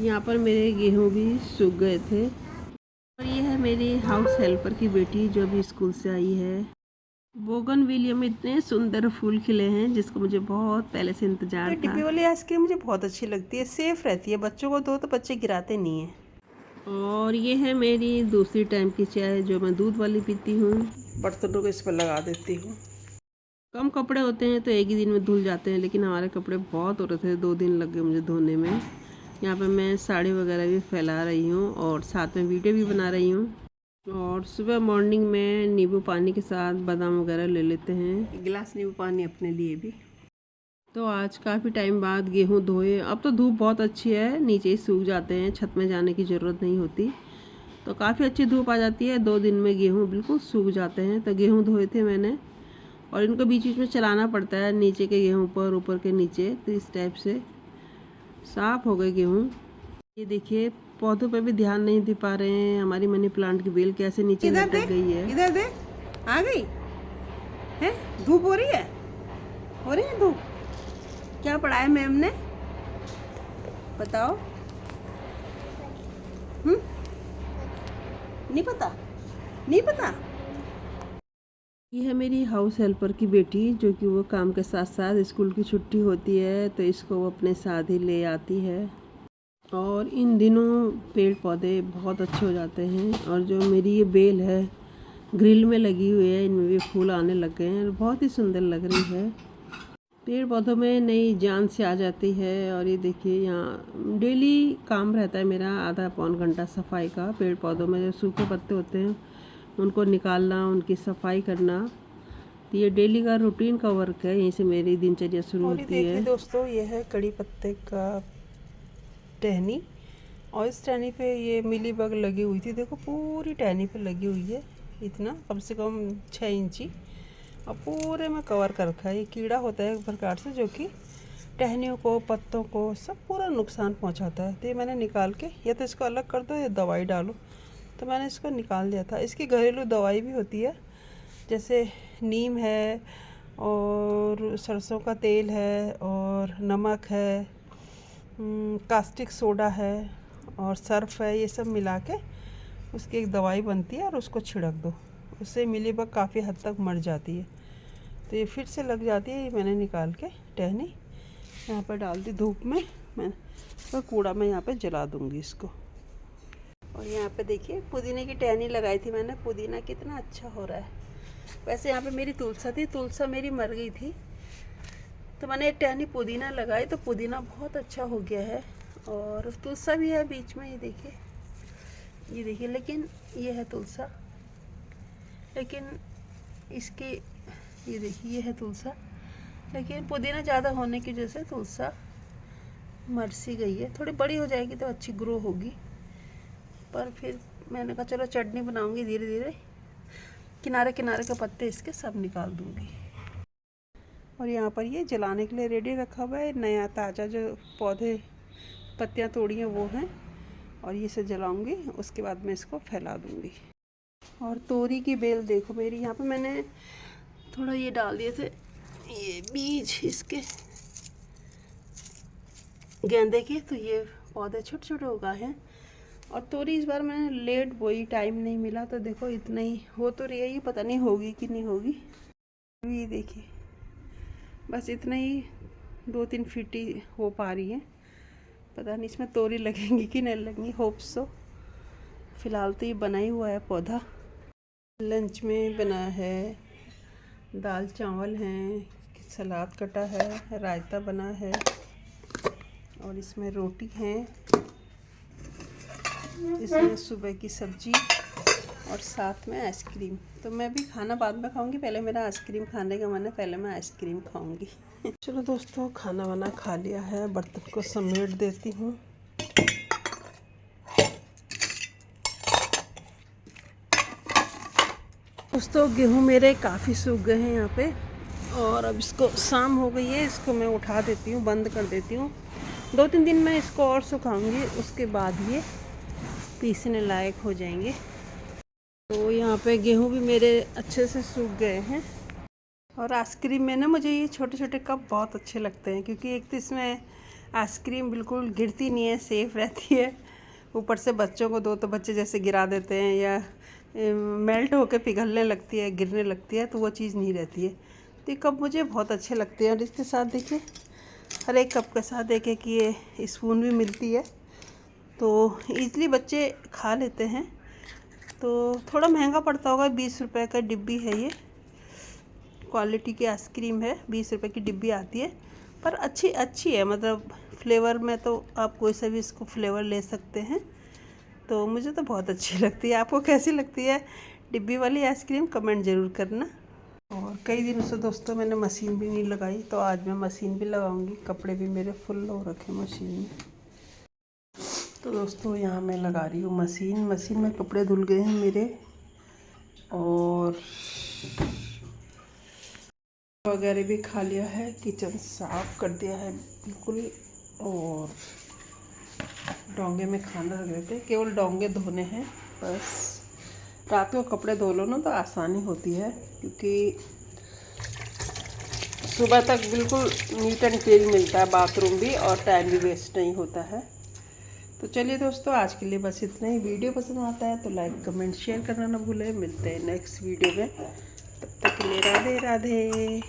यहाँ पर मेरे गेहूँ भी सूख गए थे। और ये है मेरी हाउस हेल्पर की बेटी जो अभी स्कूल से आई है। बोगनविलिया में इतने सुंदर फूल खिले हैं जिसको मुझे बहुत पहले से इंतजार था। डिब्बे वाली आइसक्रीम मुझे बहुत अच्छी लगती है, सेफ रहती है, बच्चों को दो तो बच्चे गिराते नहीं हैं। और ये है मेरी दूसरी टाइम की चाय जो मैं दूध वाली पीती हूँ। बर्तनों को इस पर लगा देती हूँ। कम कपड़े होते हैं तो एक ही दिन में धुल जाते हैं, लेकिन हमारे कपड़े बहुत हो रहे थे, 2 दिन लग गए मुझे धोने में। यहाँ पे मैं साड़ी वगैरह भी फैला रही हूँ और साथ में वीडियो भी बना रही हूँ। और सुबह मॉर्निंग में नींबू पानी के साथ बादाम वगैरह ले लेते हैं, एक गिलास नींबू पानी अपने लिए भी। तो आज काफ़ी टाइम बाद गेहूँ धोए। अब तो धूप बहुत अच्छी है, नीचे ही सूख जाते हैं, छत में जाने की ज़रूरत नहीं होती, तो काफ़ी अच्छी धूप आ जाती है। 2 दिन में गेहूँ बिल्कुल सूख जाते हैं। तो गेहूँ धोए थे मैंने और इनको बीच बीच में चलाना पड़ता है, नीचे के गेहूँ ऊपर, ऊपर के नीचे, तो इस टाइप से साफ हो गए गेहूँ। ये देखिए पौधों पे भी ध्यान नहीं दे पा रहे हैं। हमारी मनी प्लांट की बेल कैसे नीचे लटक गई है। इधर दे, आ गई है, धूप हो रही है धूप। क्या पढ़ाया मैम ने, बताओ? नहीं पता। ये है मेरी हाउस हेल्पर की बेटी जो कि वो काम के साथ साथ स्कूल की छुट्टी होती है तो इसको वो अपने साथ ही ले आती है। और इन दिनों पेड़ पौधे बहुत अच्छे हो जाते हैं। और जो मेरी ये बेल है ग्रिल में लगी हुई है, इनमें भी फूल आने लग गए हैं, बहुत ही सुंदर लग रही है। पेड़ पौधों में नई जान से आ जाती है। और ये देखिए यहाँ डेली काम रहता है मेरा, आधा पौन घंटा सफाई का। पेड़ पौधों में जो सूखे पत्ते होते हैं उनको निकालना, उनकी सफाई करना, तो ये डेली का रूटीन का वर्क है। यहीं से मेरी दिनचर्या शुरू होती है। दोस्तों ये है कड़ी पत्ते का टहनी, और इस टहनी पे ये मिली बग लगी हुई थी। देखो पूरी टहनी पे लगी हुई है, इतना कम से कम 6 इंची, और पूरे में कवर कर रखा है। ये कीड़ा होता है एक प्रकार से जो कि टहनियों को, पत्तों को सब पूरा नुकसान पहुंचाता है। तो ये मैंने निकाल के, या तो इसको अलग कर दो या दवाई डालो, तो मैंने इसको निकाल दिया था। इसकी घरेलू दवाई भी होती है, जैसे नीम है और सरसों का तेल है और नमक है, कास्टिक सोडा है और सर्फ है, ये सब मिला के उसकी एक दवाई बनती है और उसको छिड़क दो, उससे मिलीबग काफ़ी हद तक मर जाती है। तो ये फिर से लग जाती है। ये मैंने निकाल के टहनी यहाँ पर डाल दी धूप में, मैं तो कूड़ा मैं यहाँ पे जला दूँगी इसको। और यहाँ पे देखिए पुदीने की टहनी लगाई थी मैंने, पुदीना कितना अच्छा हो रहा है। वैसे यहाँ पे मेरी तुलसा थी, तुलसा मेरी मर गई थी, तो मैंने एक टहनी पुदीना लगाई तो पुदीना बहुत अच्छा हो गया है। और तुलसा भी है बीच में, ये देखिए, लेकिन ये है तुलसा, लेकिन इसकी ये देखिए ये है तुलसा, लेकिन पुदीना ज़्यादा होने की वजह से तुलसा मर सी गई है। थोड़ी बड़ी हो जाएगी तो अच्छी ग्रो होगी, पर फिर मैंने कहा चलो चटनी बनाऊंगी, धीरे धीरे किनारे किनारे के पत्ते इसके सब निकाल दूंगी। और यहाँ पर ये जलाने के लिए रेडी रखा हुआ है, नया ताज़ा जो पौधे पत्तियाँ तोड़ी हैं वो हैं, और ये से जलाऊंगी, उसके बाद मैं इसको फैला दूंगी। और तोरी की बेल देखो मेरी, यहाँ पे मैंने थोड़ा ये डाल दिए थे, ये बीज इसके गेंदे के, तो ये पौधे छोटे छोटे उगा हैं। और तोरी इस बार मैंने लेट बोई, टाइम नहीं मिला, तो देखो इतना ही हो तो रही है, ये पता नहीं होगी कि नहीं होगी। ये देखिए बस इतना ही, 2-3 फीट ही हो पा रही है, पता नहीं इसमें तोरी लगेंगी कि नहीं लगेंगी, होप सो। फिलहाल तो ये बना ही हुआ है पौधा। लंच में बना है दाल चावल हैं, सलाद कटा है, रायता बना है, और इसमें रोटी है, इसमें सुबह की सब्जी और साथ में आइसक्रीम। तो मैं भी खाना बाद में खाऊंगी, पहले मेरा आइसक्रीम खाने का मन है, पहले मैं आइसक्रीम खाऊंगी। चलो दोस्तों खाना वाना खा लिया है, बर्तन को समेट देती हूँ। दोस्तों गेहूँ मेरे काफ़ी सूख गए हैं यहाँ पे, और अब इसको शाम हो गई है, इसको मैं उठा देती हूँ, बंद कर देती हूँ। 2-3 दिन में इसको और सुखाऊंगी, उसके बाद ये पीसने लायक हो जाएंगे। तो यहाँ पे गेहूँ भी मेरे अच्छे से सूख गए हैं। और आइसक्रीम में ना मुझे ये छोटे छोटे कप बहुत अच्छे लगते हैं, क्योंकि एक तो इसमें आइसक्रीम बिल्कुल गिरती नहीं है, सेफ़ रहती है। ऊपर से बच्चों को दो तो बच्चे जैसे गिरा देते हैं या मेल्ट होकर पिघलने लगती है, गिरने लगती है, तो वो चीज़ नहीं रहती है। तो ये कप मुझे बहुत अच्छे लगते हैं और इसके साथ देखिए हर एक कप के साथ एक एक ये स्पून भी मिलती है, तो ईज़िली बच्चे खा लेते हैं। तो थोड़ा महंगा पड़ता होगा, 20 रुपए का डिब्बी है ये, क्वालिटी की आइसक्रीम है, 20 रुपए की डिब्बी आती है, पर अच्छी है। मतलब फ्लेवर में तो आप कोई सा भी इसको फ्लेवर ले सकते हैं। तो मुझे तो बहुत अच्छी लगती है। आपको कैसी लगती है डिब्बी वाली आइसक्रीम, कमेंट ज़रूर करना। और कई दिनों से दोस्तों मैंने मशीन भी नहीं लगाई, तो आज मैं मशीन भी लगाऊंगी। कपड़े भी मेरे फुल हो रखे मशीन में। तो दोस्तों यहाँ मैं लगा रही हूँ मशीन में कपड़े धुल गए हैं मेरे, और वगैरह भी खा लिया है, किचन साफ कर दिया है बिल्कुल। और डोंगे में खाना रख देते, केवल डोंगे धोने हैं बस। रात को कपड़े धो लो ना तो आसानी होती है, क्योंकि सुबह तक बिल्कुल नीट एंड क्लीन मिलता है बाथरूम भी, और टाइम भी वेस्ट नहीं होता है। तो चलिए दोस्तों, आज के लिए बस इतना ही। वीडियो पसंद आता है तो लाइक कमेंट शेयर करना ना भूलें। मिलते हैं नेक्स्ट वीडियो में, तब तक के लिए राधे राधे।